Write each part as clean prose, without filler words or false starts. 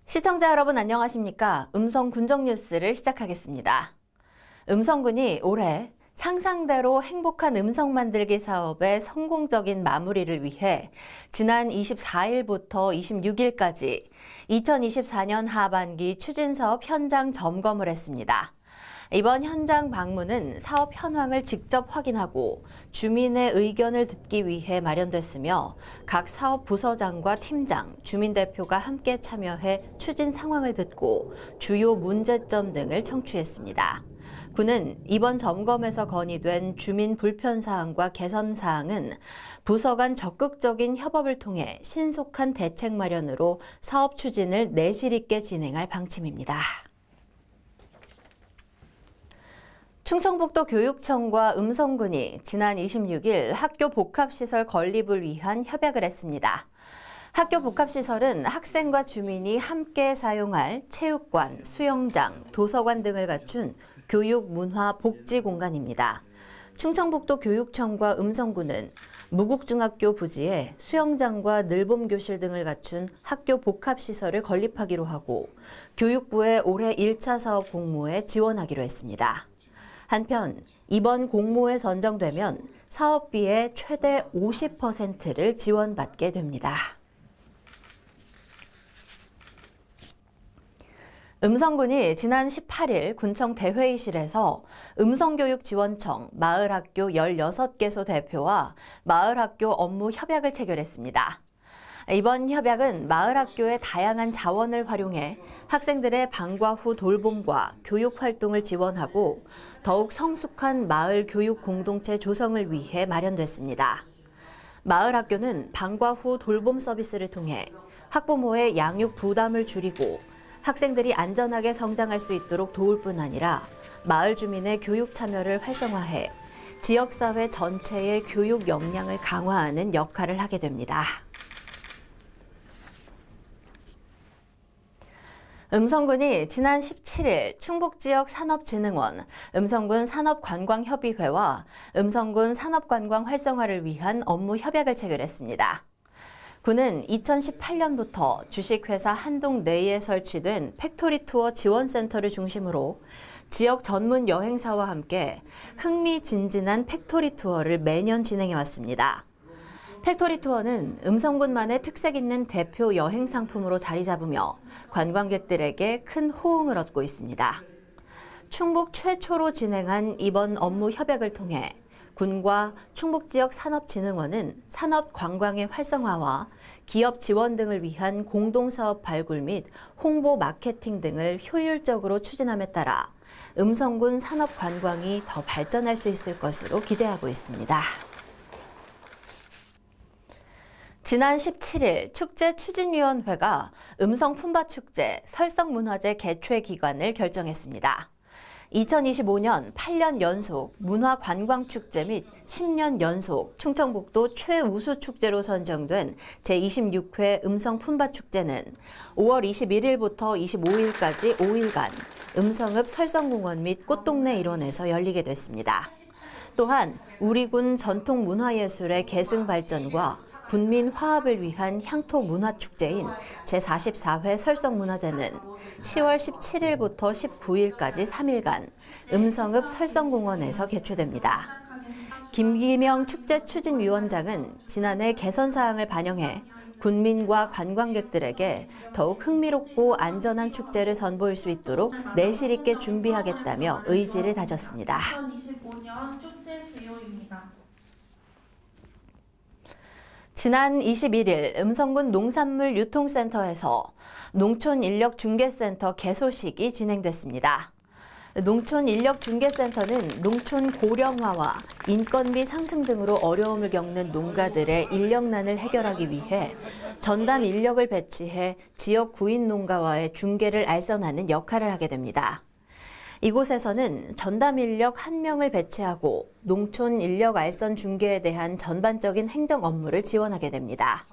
시청자 여러분 안녕하십니까? 음성 군정 뉴스를 시작하겠습니다. 음성군이 올해 상상대로 행복한 음성 만들기 사업의 성공적인 마무리를 위해 지난 24일부터 26일까지 2024년 하반기 추진사업 현장 점검을 했습니다. 이번 현장 방문은 사업 현황을 직접 확인하고 주민의 의견을 듣기 위해 마련됐으며 각 사업 부서장과 팀장, 주민대표가 함께 참여해 추진 상황을 듣고 주요 문제점 등을 청취했습니다. 군은 이번 점검에서 건의된 주민 불편사항과 개선사항은 부서 간 적극적인 협업을 통해 신속한 대책 마련으로 사업 추진을 내실 있게 진행할 방침입니다. 충청북도 교육청과 음성군이 지난 26일 학교 복합시설 건립을 위한 협약을 했습니다. 학교 복합시설은 학생과 주민이 함께 사용할 체육관, 수영장, 도서관 등을 갖춘 교육, 문화, 복지 공간입니다. 충청북도 교육청과 음성군은 무국중학교 부지에 수영장과 늘봄교실 등을 갖춘 학교 복합시설을 건립하기로 하고 교육부의 올해 1차 사업 공모에 지원하기로 했습니다. 한편 이번 공모에 선정되면 사업비의 최대 50%를 지원받게 됩니다. 음성군이 지난 18일 군청 대회의실에서 음성교육지원청 마을학교 16개소 대표와 마을학교 업무 협약을 체결했습니다. 이번 협약은 마을학교의 다양한 자원을 활용해 학생들의 방과 후 돌봄과 교육 활동을 지원하고 더욱 성숙한 마을 교육 공동체 조성을 위해 마련됐습니다. 마을학교는 방과 후 돌봄 서비스를 통해 학부모의 양육 부담을 줄이고 학생들이 안전하게 성장할 수 있도록 도울 뿐 아니라 마을 주민의 교육 참여를 활성화해 지역사회 전체의 교육 역량을 강화하는 역할을 하게 됩니다. 음성군이 지난 17일 충북지역 산업진흥원, 음성군 산업관광협의회와 음성군 산업관광 활성화를 위한 업무 협약을 체결했습니다. 군은 2018년부터 주식회사 한동 내에 설치된 팩토리 투어 지원센터를 중심으로 지역 전문 여행사와 함께 흥미진진한 팩토리 투어를 매년 진행해 왔습니다. 팩토리 투어는 음성군만의 특색 있는 대표 여행 상품으로 자리 잡으며 관광객들에게 큰 호응을 얻고 있습니다. 충북 최초로 진행한 이번 업무 협약을 통해 군과 충북지역 산업진흥원은 산업 관광의 활성화와 기업 지원 등을 위한 공동사업 발굴 및 홍보 마케팅 등을 효율적으로 추진함에 따라 음성군 산업 관광이 더 발전할 수 있을 것으로 기대하고 있습니다. 지난 17일 축제추진위원회가 음성품바축제 설성문화제 개최 기간을 결정했습니다. 2025년 8년 연속 문화관광축제 및 10년 연속 충청북도 최우수 축제로 선정된 제26회 음성품바축제는 5월 21일부터 25일까지 5일간 음성읍 설성공원 및 꽃동네 일원에서 열리게 됐습니다. 또한 우리 군 전통 문화예술의 계승 발전과 군민 화합을 위한 향토 문화축제인 제44회 설성문화제는 10월 17일부터 19일까지 3일간 음성읍 설성공원에서 개최됩니다. 김기명 축제추진위원장은 지난해 개선사항을 반영해 군민과 관광객들에게 더욱 흥미롭고 안전한 축제를 선보일 수 있도록 내실 있게 준비하겠다며 의지를 다졌습니다. 2025년 축제 개요입니다. 지난 21일 음성군 농산물 유통센터에서 농촌인력중개센터 개소식이 진행됐습니다. 농촌인력중개센터는 농촌 고령화와 인건비 상승 등으로 어려움을 겪는 농가들의 인력난을 해결하기 위해 전담 인력을 배치해 지역 구인 농가와의 중개를 알선하는 역할을 하게 됩니다. 이곳에서는 전담 인력 1명을 배치하고 농촌 인력 알선 중개에 대한 전반적인 행정 업무를 지원하게 됩니다.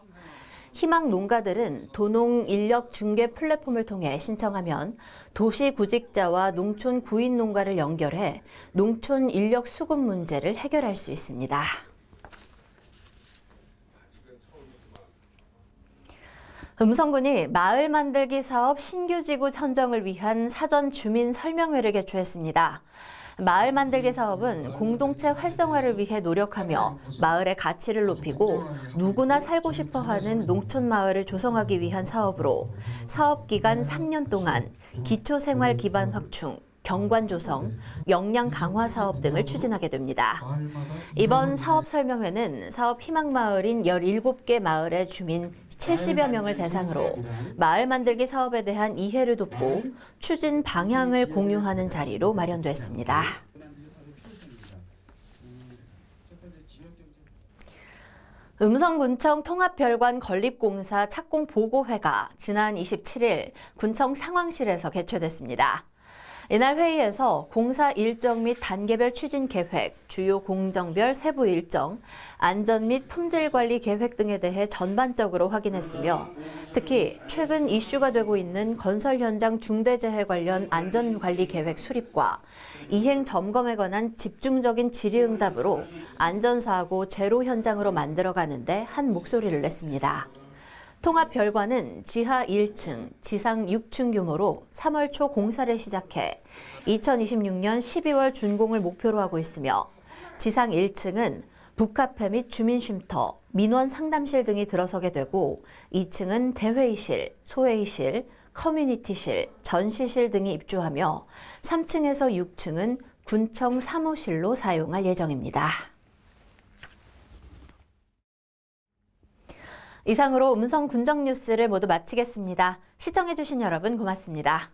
희망 농가들은 도농 인력 중개 플랫폼을 통해 신청하면 도시 구직자와 농촌 구인 농가를 연결해 농촌 인력 수급 문제를 해결할 수 있습니다. 음성군이 마을 만들기 사업 신규 지구 선정을 위한 사전 주민 설명회를 개최했습니다. 마을 만들기 사업은 공동체 활성화를 위해 노력하며 마을의 가치를 높이고 누구나 살고 싶어하는 농촌 마을을 조성하기 위한 사업으로 사업 기간 3년 동안 기초생활 기반 확충, 경관 조성, 역량 강화 사업 등을 추진하게 됩니다. 이번 사업 설명회는 사업 희망마을인 17개 마을의 주민 70여 명을 대상으로 마을 만들기 사업에 대한 이해를 돕고 추진 방향을 공유하는 자리로 마련됐습니다. 음성군청 통합별관 건립공사 착공 보고회가 지난 27일 군청 상황실에서 개최됐습니다. 이날 회의에서 공사 일정 및 단계별 추진 계획, 주요 공정별 세부 일정, 안전 및 품질 관리 계획 등에 대해 전반적으로 확인했으며 특히 최근 이슈가 되고 있는 건설 현장 중대재해 관련 안전관리 계획 수립과 이행 점검에 관한 집중적인 질의응답으로 안전사고 제로 현장으로 만들어가는 데 한 목소리를 냈습니다. 통합별관은 지하 1층, 지상 6층 규모로 3월 초 공사를 시작해 2026년 12월 준공을 목표로 하고 있으며 지상 1층은 북카페 및 주민쉼터, 민원 상담실 등이 들어서게 되고 2층은 대회의실, 소회의실, 커뮤니티실, 전시실 등이 입주하며 3층에서 6층은 군청 사무실로 사용할 예정입니다. 이상으로 음성 군정 뉴스를 모두 마치겠습니다. 시청해주신 여러분 고맙습니다.